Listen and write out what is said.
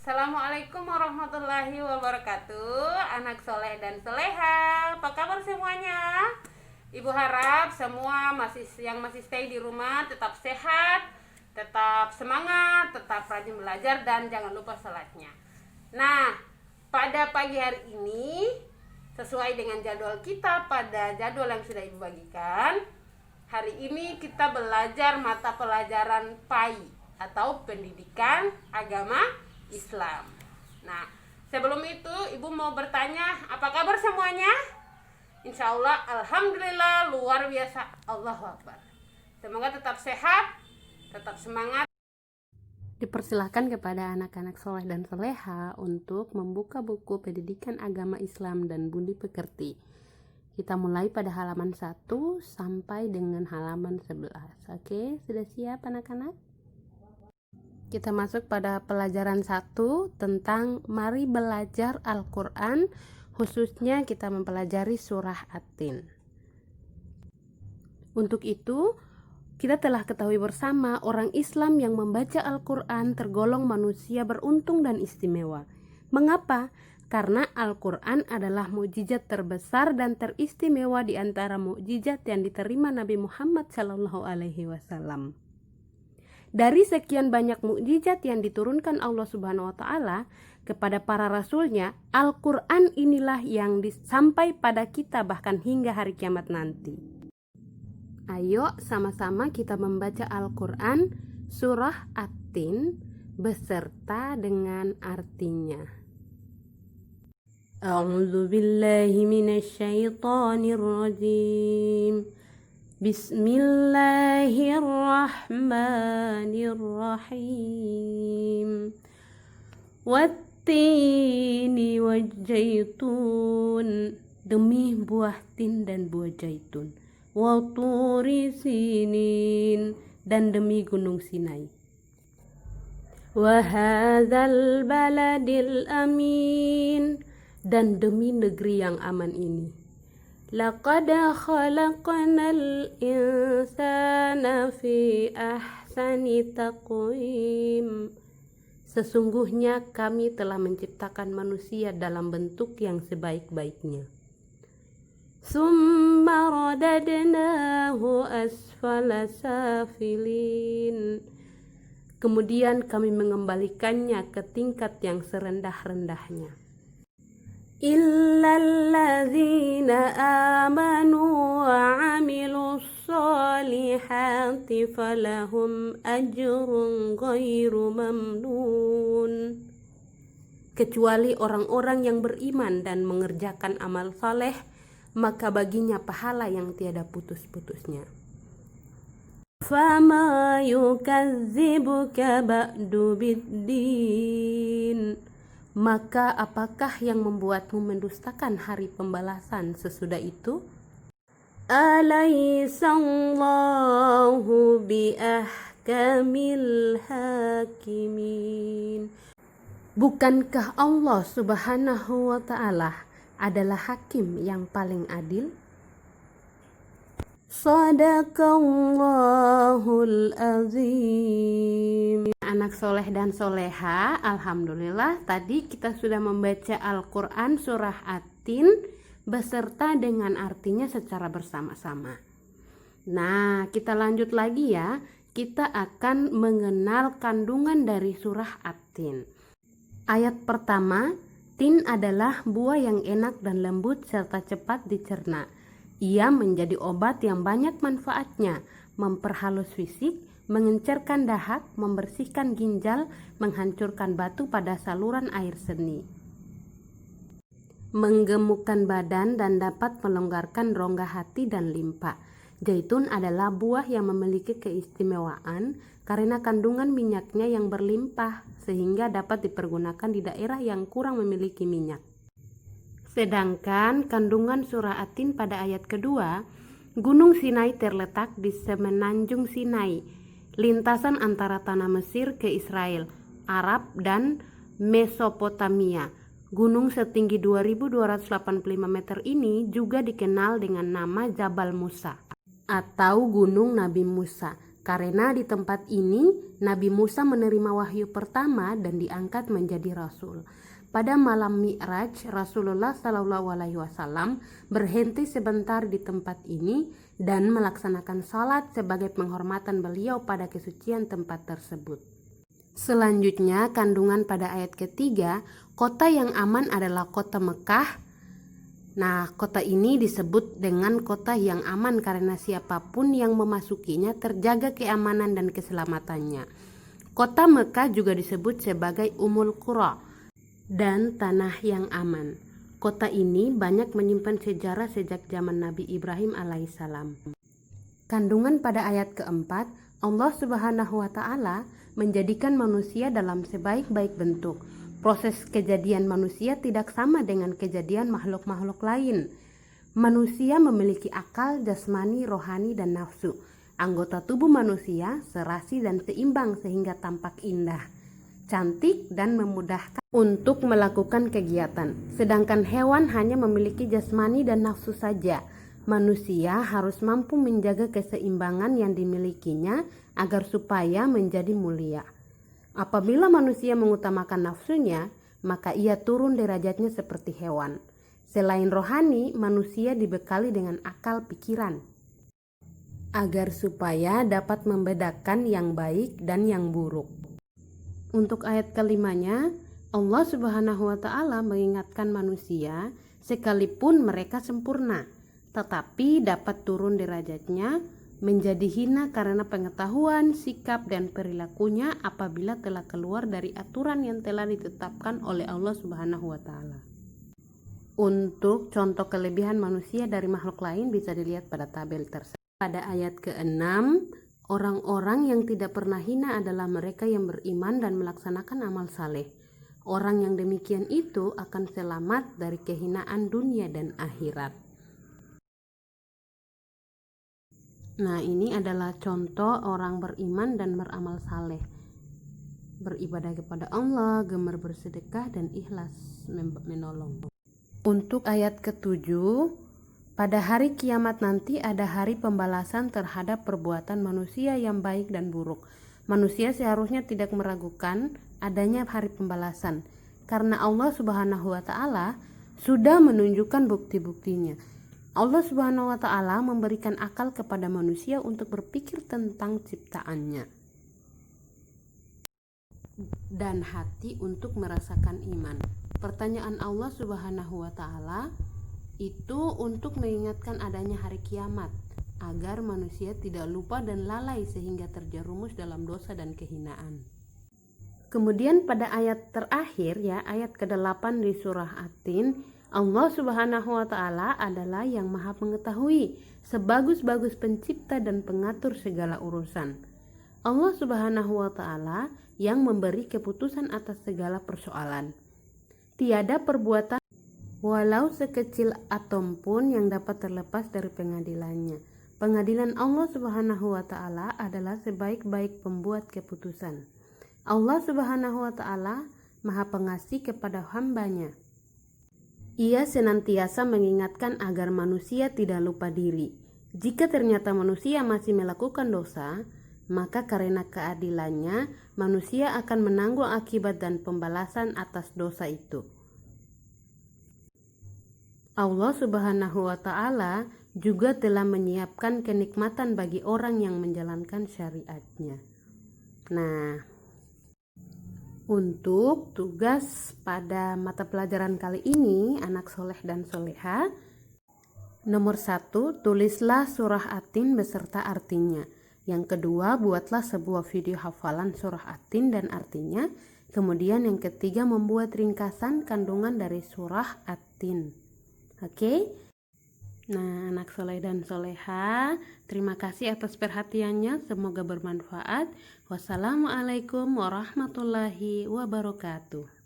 Assalamualaikum warahmatullahi wabarakatuh. Anak soleh dan soleha, apa kabar semuanya? Ibu harap semua yang masih stay di rumah tetap sehat, tetap semangat, tetap rajin belajar, dan jangan lupa sholatnya. Nah, pada pagi hari ini sesuai dengan jadwal kita pada jadwal yang sudah ibu bagikan, hari ini kita belajar mata pelajaran PAI atau Pendidikan Agama Islam. Nah, sebelum itu ibu mau bertanya, apa kabar semuanya? Insya Allah, alhamdulillah, luar biasa. Allahu Akbar. Semoga tetap sehat, tetap semangat. Dipersilahkan kepada anak-anak soleh dan soleha untuk membuka buku Pendidikan Agama Islam dan Budi Pekerti. Kita mulai pada halaman 1 sampai dengan halaman 11. Oke, sudah siap anak-anak? Kita masuk pada pelajaran 1 tentang mari belajar Al-Quran, khususnya kita mempelajari surah At-Tin. Untuk itu, kita telah ketahui bersama orang Islam yang membaca Al-Quran tergolong manusia beruntung dan istimewa. Mengapa? Karena Al-Quran adalah mukjizat terbesar dan teristimewa di antara mukjizat yang diterima Nabi Muhammad SAW. Dari sekian banyak mukjizat yang diturunkan Allah Subhanahu wa Ta'ala kepada para rasulnya, Al-Quran inilah yang sampai pada kita bahkan hingga hari kiamat nanti. Ayo sama-sama kita membaca Al-Quran surah At-Tin beserta dengan artinya. A'udzu billahi minasy syaithanir rajim. Bismillahirrahmanirrahim. Wattini wajjaitun, demi buah tin dan buah zaitun. Waturi sinin, dan demi gunung Sinai. Wahadzal baladil amin, dan demi negeri yang aman ini. Laqad khalaqnal insana fi ahsani taqwim. Sesungguhnya kami telah menciptakan manusia dalam bentuk yang sebaik-baiknya. Summa radadnahu asfala safilin. Kemudian kami mengembalikannya ke tingkat yang serendah-rendahnya. Illalladzina amanu wa amilus solihati falahum ajrun ghairu mamnun. Kecuali orang-orang yang beriman dan mengerjakan amal saleh, maka baginya pahala yang tiada putus-putusnya. Fama yukazzibuka ba'du biddin. Maka apakah yang membuatmu mendustakan hari pembalasan sesudah itu? Alaisallahu biahkamil hakimin. Bukankah Allah Subhanahu wa Ta'ala adalah hakim yang paling adil? Shadaqallahul azim. Anak soleh dan soleha, alhamdulillah tadi kita sudah membaca Al-Quran surah At-Tin beserta dengan artinya secara bersama-sama. Nah, kita lanjut lagi ya. Kita akan mengenal kandungan dari surah At-Tin. Ayat pertama, tin adalah buah yang enak dan lembut serta cepat dicerna. Ia menjadi obat yang banyak manfaatnya, memperhalus fisik, mengencerkan dahak, membersihkan ginjal, menghancurkan batu pada saluran air seni, menggemukkan badan dan dapat melonggarkan rongga hati dan limpa. Zaitun adalah buah yang memiliki keistimewaan karena kandungan minyaknya yang berlimpah sehingga dapat dipergunakan di daerah yang kurang memiliki minyak. Sedangkan kandungan surah At-Tin pada ayat kedua, Gunung Sinai terletak di semenanjung Sinai, lintasan antara tanah Mesir ke Israel, Arab dan Mesopotamia. Gunung setinggi 2285 meter ini juga dikenal dengan nama Jabal Musa atau Gunung Nabi Musa Karena di tempat ini Nabi Musa menerima wahyu pertama dan diangkat menjadi rasul. Pada malam Mi'raj, Rasulullah SAW berhenti sebentar di tempat ini dan melaksanakan salat sebagai penghormatan beliau pada kesucian tempat tersebut. Selanjutnya, kandungan pada ayat ketiga, kota yang aman adalah kota Mekah. Nah, kota ini disebut dengan kota yang aman karena siapapun yang memasukinya terjaga keamanan dan keselamatannya. Kota Mekah juga disebut sebagai Ummul Qura dan tanah yang aman. Kota ini banyak menyimpan sejarah sejak zaman Nabi Ibrahim alaihissalam. Kandungan pada ayat keempat, Allah Subhanahu wa Ta'ala menjadikan manusia dalam sebaik-baik bentuk. Proses kejadian manusia tidak sama dengan kejadian makhluk-makhluk lain. Manusia memiliki akal, jasmani, rohani, dan nafsu. Anggota tubuh manusia serasi dan seimbang sehingga tampak indah, cantik, dan memudahkan untuk melakukan kegiatan. Sedangkan hewan hanya memiliki jasmani dan nafsu saja. Manusia harus mampu menjaga keseimbangan yang dimilikinya agar supaya menjadi mulia. Apabila manusia mengutamakan nafsunya, maka ia turun derajatnya seperti hewan. Selain rohani, manusia dibekali dengan akal pikiran, agar supaya dapat membedakan yang baik dan yang buruk. Untuk ayat kelimanya, Allah Subhanahu wa Ta'ala mengingatkan manusia sekalipun mereka sempurna, tetapi dapat turun derajatnya menjadi hina karena pengetahuan, sikap, dan perilakunya apabila telah keluar dari aturan yang telah ditetapkan oleh Allah Subhanahu wa Ta'ala. Untuk contoh kelebihan manusia dari makhluk lain bisa dilihat pada tabel tersebut. Pada ayat ke-6, orang-orang yang tidak pernah hina adalah mereka yang beriman dan melaksanakan amal saleh. Orang yang demikian itu akan selamat dari kehinaan dunia dan akhirat. Nah, ini adalah contoh orang beriman dan beramal saleh, beribadah kepada Allah, gemar bersedekah, dan ikhlas menolong. Untuk ayat ke-7, pada hari kiamat nanti ada hari pembalasan terhadap perbuatan manusia yang baik dan buruk. Manusia seharusnya tidak meragukan adanya hari pembalasan, karena Allah Subhanahu wa Ta'ala sudah menunjukkan bukti-buktinya. Allah Subhanahu wa Ta'ala memberikan akal kepada manusia untuk berpikir tentang ciptaannya dan hati untuk merasakan iman. Pertanyaan Allah Subhanahu wa Ta'ala itu untuk mengingatkan adanya hari kiamat agar manusia tidak lupa dan lalai sehingga terjerumus dalam dosa dan kehinaan. Kemudian pada ayat terakhir, ayat ke-8 di surah At-Tin, Allah Subhanahu wa Ta'ala adalah yang maha mengetahui, sebagus-bagus pencipta dan pengatur segala urusan. Allah Subhanahu wa Ta'ala yang memberi keputusan atas segala persoalan. Tiada perbuatan walau sekecil atom pun yang dapat terlepas dari pengadilannya. Pengadilan Allah Subhanahu wa Ta'ala adalah sebaik-baik pembuat keputusan. Allah Subhanahu wa Ta'ala maha pengasih kepada hambanya. Ia senantiasa mengingatkan agar manusia tidak lupa diri. Jika ternyata manusia masih melakukan dosa, maka karena keadilannya, manusia akan menanggung akibat dan pembalasan atas dosa itu. Allah Subhanahu wa Ta'ala juga telah menyiapkan kenikmatan bagi orang yang menjalankan syariatnya. Nah, untuk tugas pada mata pelajaran kali ini, anak soleh dan soleha, nomor 1, tulislah surah At-Tin beserta artinya. Yang kedua, buatlah sebuah video hafalan surah At-Tin dan artinya. Kemudian yang ketiga, membuat ringkasan kandungan dari surah At-Tin. Oke? Nah, anak soleh dan soleha, terima kasih atas perhatiannya. Semoga bermanfaat. Wassalamualaikum warahmatullahi wabarakatuh.